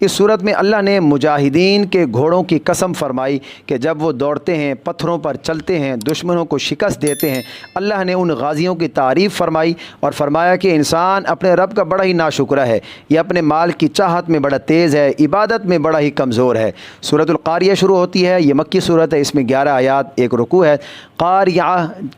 اس صورت میں اللہ نے مجاہدین کے گھوڑوں کی قسم فرمائی کہ جب وہ دوڑتے ہیں، پتھروں پر چلتے ہیں، دشمنوں کو شکست دیتے ہیں۔ اللہ نے ان غازیوں کی تعریف فرمائی اور فرمایا کہ انسان اپنے رب کا بڑا ہی ناشکرہ ہے، یہ اپنے مال کی چاہت میں بڑا تیز ہے، عبادت میں بڑا ہی کمزور ہے۔ سورۃ القاریہ شروع ہوتی ہے، یہ مکی صورت ہے، اس میں 11 آیات، ایک رکوع ہے۔ قاریہ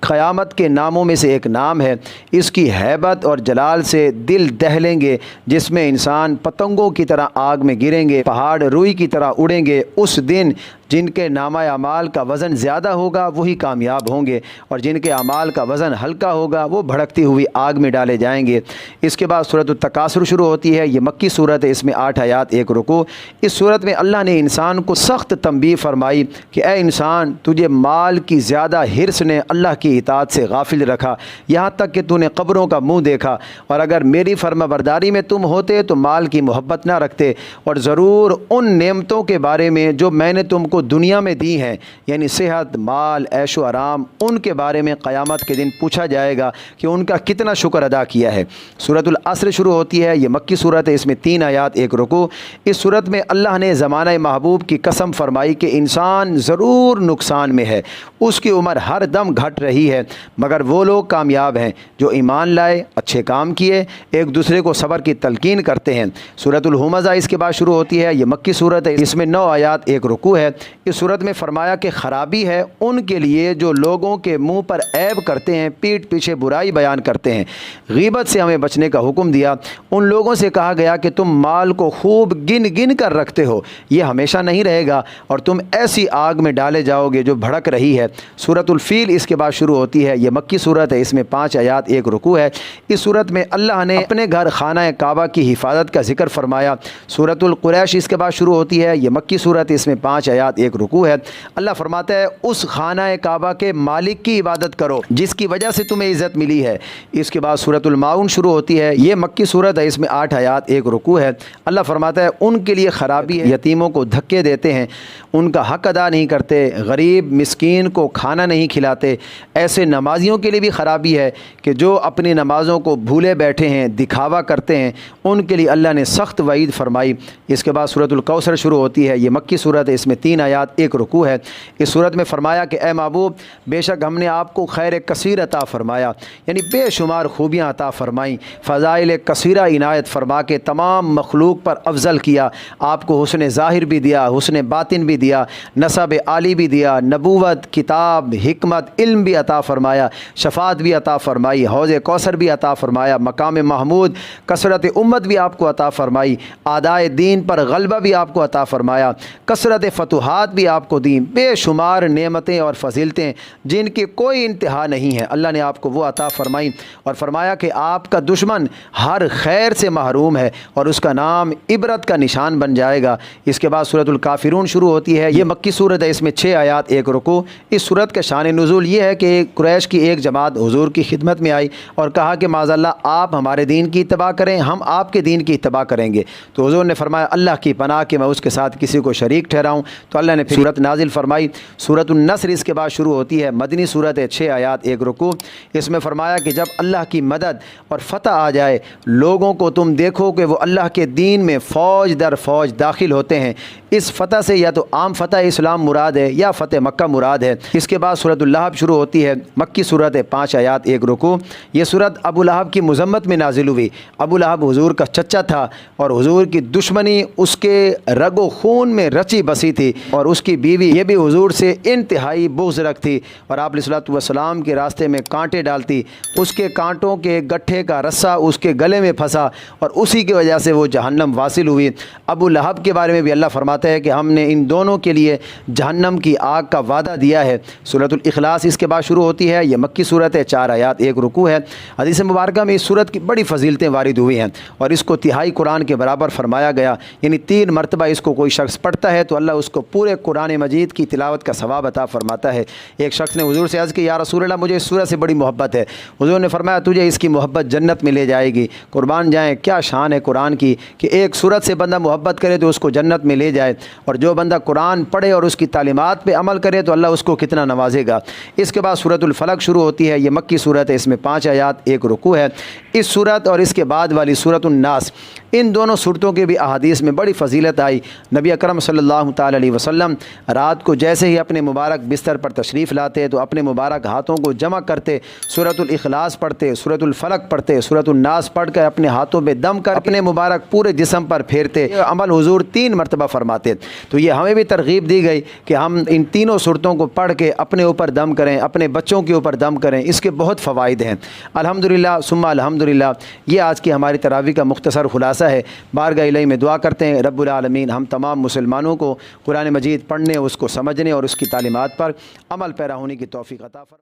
قیامت کے ناموں میں سے ایک نام ہے، اس کی ہیبت اور جلال سے دل دہلیں گے، جس میں انسان پتنگوں کی طرح آگ میں گریں گے، پہاڑ روئی کی طرح اڑیں گے۔ اس دن جن کے نامہ اعمال کا وزن زیادہ ہوگا وہی کامیاب ہوں گے، اور جن کے اعمال کا وزن ہلکا ہوگا وہ بھڑکتی ہوئی آگ میں ڈالے جائیں گے۔ اس کے بعد سورۃ التکاثر شروع ہوتی ہے، یہ مکی صورت ہے، اس میں 8 آیات، ایک رکوع۔ اس صورت میں اللہ نے انسان کو سخت تنبیہ فرمائی کہ اے انسان، تجھے مال کی زیادہ حرص نے اللہ کی اطاعت سے غافل رکھا، یہاں تک کہ تو نے قبروں کا منہ دیکھا، اور اگر میری فرما برداری میں تم ہوتے تو مال کی محبت نہ رکھتے، اور ضرور ان نعمتوں کے بارے میں جو میں نے تم کو دنیا میں دی ہیں، یعنی صحت، مال، عیش و آرام، ان کے بارے میں قیامت کے دن پوچھا جائے گا کہ ان کا کتنا شکر ادا کیا ہے۔ سورۃ العصر شروع ہوتی ہے، یہ مکی صورت ہے، اس میں 3 آیات، ایک رکوع۔ اس صورت میں اللہ نے زمانہ محبوب کی قسم فرمائی کہ انسان ضرور نقصان میں ہے، اس کی عمر ہر دم گھٹ رہی ہے، مگر وہ لوگ کامیاب ہیں جو ایمان لائے، اچھے کام کیے، ایک دوسرے کو صبر کی تلقین کرتے ہیں۔ سورۃ الہمزہ اس کے بعد شروع ہوتی ہے، یہ مکی صورت ہے، اس میں 9 آیات، ایک رکوع ہے۔ اس صورت میں فرمایا کہ خرابی ہے ان کے لیے جو لوگوں کے منہ پر عیب کرتے ہیں، پیٹھ پیچھے برائی بیان کرتے ہیں۔ غیبت سے ہمیں بچنے کا حکم دیا۔ ان لوگوں سے کہا گیا کہ تم مال کو خوب گن گن کر رکھتے ہو، یہ ہمیشہ نہیں رہے گا، اور تم ایسی آگ میں ڈالے جاؤ گے جو بھڑک رہی ہے۔ سورۃ الفیل اس کے بعد شروع ہوتی ہے، یہ مکی صورت ہے، اس میں 5 آیات، ایک رکوع ہے۔ اس صورت میں اللہ نے اپنے گھر خانہ کعبہ کی حفاظت کا ذکر فرمایا۔ سورۃ القریش اس کے بعد شروع ہوتی ہے، یہ مکی صورت، اس میں 5 آیات، ایک رکوع ہے۔ اللہ فرماتا ہے اس خانہ کعبہ کے مالک کی عبادت کرو جس کی وجہ سے تمہیں عزت ملی ہے۔ اس کے بعد سورۃ الماؤن شروع ہوتی ہے، یہ مکی صورت ہے، اس میں 8 آیات، ایک رکوع ہے۔ اللہ فرماتا ہے ان کے لیے خرابی ہے، یتیموں کو دھکے دیتے ہیں، ان کا حق ادا نہیں کرتے، غریب مسکین کو کھانا نہیں کھلاتے۔ ایسے نمازیوں کے لیے بھی خرابی ہے کہ جو اپنی نمازوں کو بھولے بیٹھے ہیں، دکھاوا کرتے ہیں، ان کے لیے اللہ نے سخت وعید فرمائی۔ اس کے بعد سورۃ الکوثر شروع ہوتی ہے، یہ مکی صورت ہے، اس میں 3 آیات، ایک رکوع ہے۔ اس صورت میں فرمایا کہ اے محبوب، بے شک ہم نے آپ کو خیر کثیر عطا فرمایا، یعنی بے شمار خوبیاں عطا فرمائیں، فضائل کثیرہ عنایت فرما کے تمام مخلوق پر افضل کیا۔ آپ کو حسن ظاہر بھی دیا، حسن باطن بھی دیا، نسب عالی بھی دیا، نبوت، کتاب، حکمت، علم بھی عطا فرمایا، شفاعت بھی عطا فرمائی، حوض کوثر بھی عطا فرمایا، مقام محمود، کثرت امت بھی آپ کو عطا فرمائی، اعدائے دین پر غلبہ بھی آپ کو عطا فرمایا، کثرت فتوحات بھی آپ کو دیں، بے شمار نعمتیں اور فضیلتیں جن کی کوئی انتہا نہیں ہے، اللہ نے آپ کو وہ عطا فرمائی، اور فرمایا کہ آپ کا دشمن ہر خیر سے محروم ہے اور اس کا نام عبرت کا نشان بن جائے گا۔ اس کے بعد سورۃ الکافرون شروع ہوتی ہے، یہ مکی صورت ہے، اس میں 6 آیات، ایک رکوع۔ اس صورت کا شان نزول یہ ہے کہ قریش کی ایک جماعت حضور کی خدمت میں آئی اور کہا کہ معاذ اللہ آپ ہمارے دین کی اتباع کریں، ہم آپ کے دین کی اتباع کریں گے۔ تو حضور نے فرمایا اللہ کی پناہ کہ میں اس کے ساتھ کسی کو شریک ٹھہراؤں، تو اللہ نے پھر صورت نازل فرمائی۔ سورۃ النصر اس کے بعد شروع ہوتی ہے، مدنی صورت ہے، 6 آیات، ایک رکوع۔ اس میں فرمایا کہ جب اللہ کی مدد اور فتح آ جائے، لوگوں کو تم دیکھو کہ وہ اللہ کے دین میں فوج در فوج داخل ہوتے ہیں۔ اس فتح سے یا تو عام فتح اسلام مراد ہے یا فتح مکہ مراد ہے۔ اس کے بعد سورۃ اللہب شروع ہوتی ہے، مکی صورت ہے، 5 آیات، ایک رکوع۔ یہ صورت ابو لہب کی مذمت میں نازل ہوئی۔ ابو لہب حضور کا چچا تھا اور حضور کی دشمنی اس کے رگ و خون میں رچی بسی تھی، اور اس کی بیوی یہ بھی حضور سے انتہائی بغض رکھتی اور آپ علیہ الصلوۃ والسلام کے راستے میں کانٹے ڈالتی۔ اس کے کانٹوں کے گٹھے کا رسہ اس کے گلے میں پھنسا اور اسی کی وجہ سے وہ جہنم واصل ہوئی۔ ابو لہب کے بارے میں بھی اللہ فرماتا ہے کہ ہم نے ان دونوں کے لیے جہنم کی آگ کا وعدہ دیا ہے۔ سورۃ الاخلاص اس کے بعد شروع ہوتی ہے، یہ مکی صورت ہے، 4 آیات، ایک رکوع ہے۔ حدیث مبارکہ میں اس صورت کی بڑی فضیلتیں وارد ہوئی ہیں اور اس کو تہائی قرآن کے برابر فرمایا گیا، یعنی 3 مرتبہ اس کو کوئی شخص پڑھتا ہے تو اللہ اس کو پورے قرآن مجید کی تلاوت کا ثواب عطا فرماتا ہے۔ ایک شخص نے حضور سے عرض کی یا رسول اللہ مجھے اس سورت سے بڑی محبت ہے۔ حضور نے فرمایا تجھے اس کی محبت جنت میں لے جائے گی۔ قربان جائیں کیا شان ہے قرآن کی کہ ایک سورت سے بندہ محبت کرے تو اس کو جنت میں لے جائے۔ جائے، اور جو بندہ قرآن پڑھے اور اس کی تعلیمات پہ عمل کرے تو اللہ اس کو کتنا نوازے گا۔ اس کے بعد سورۃ الفلق شروع ہوتی ہے، یہ مکی صورت ہے، اس میں 5 آیات 1 رکوع ہے۔ اس صورت اور اس کے بعد والی سورۃ الناس، ان دونوں صورتوں کے بھی احادیث میں بڑی فضیلت آئی۔ نبی اکرم صلی اللہ تعالی علیہ وسلم رات کو جیسے ہی اپنے مبارک بستر پر تشریف لاتے تو اپنے مبارک ہاتھوں کو جمع کرتے، سورۃ الاخلاص پڑھتے، سورۃ الفلق پڑھتے، سورۃ الناس پڑھ کر اپنے ہاتھوں پہ دم کر اپنے مبارک پورے جسم پر پھیرتے۔ یہ عمل حضور 3 مرتبہ فرماتے، تو یہ ہمیں بھی ترغیب دی گئی کہ ہم ان تینوں صورتوں کو پڑھ کے اپنے اوپر دم کریں، اپنے بچوں کے اوپر دم کریں، اس کے بہت فوائد ہیں۔ الحمدللہ ثم الحمدللہ، یہ آج کی ہماری تراویح کا مختصر خلاصہ ہے۔ بارگاہ الہی میں دعا کرتے ہیں رب العالمین ہم تمام مسلمانوں کو قرآن مجید پڑھنے، اس کو سمجھنے اور اس کی تعلیمات پر عمل پیرا ہونے کی توفیق عطا فرمائے۔